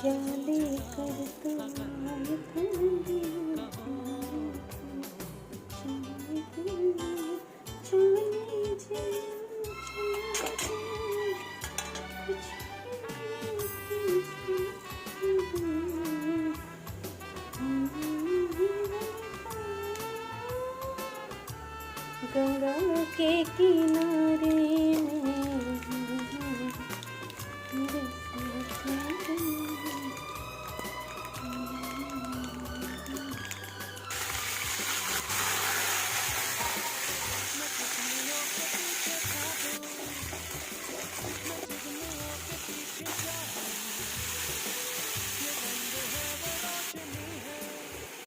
क्या लेकर तुम आए थे, जाने जा, कुछ गंगा के किनारे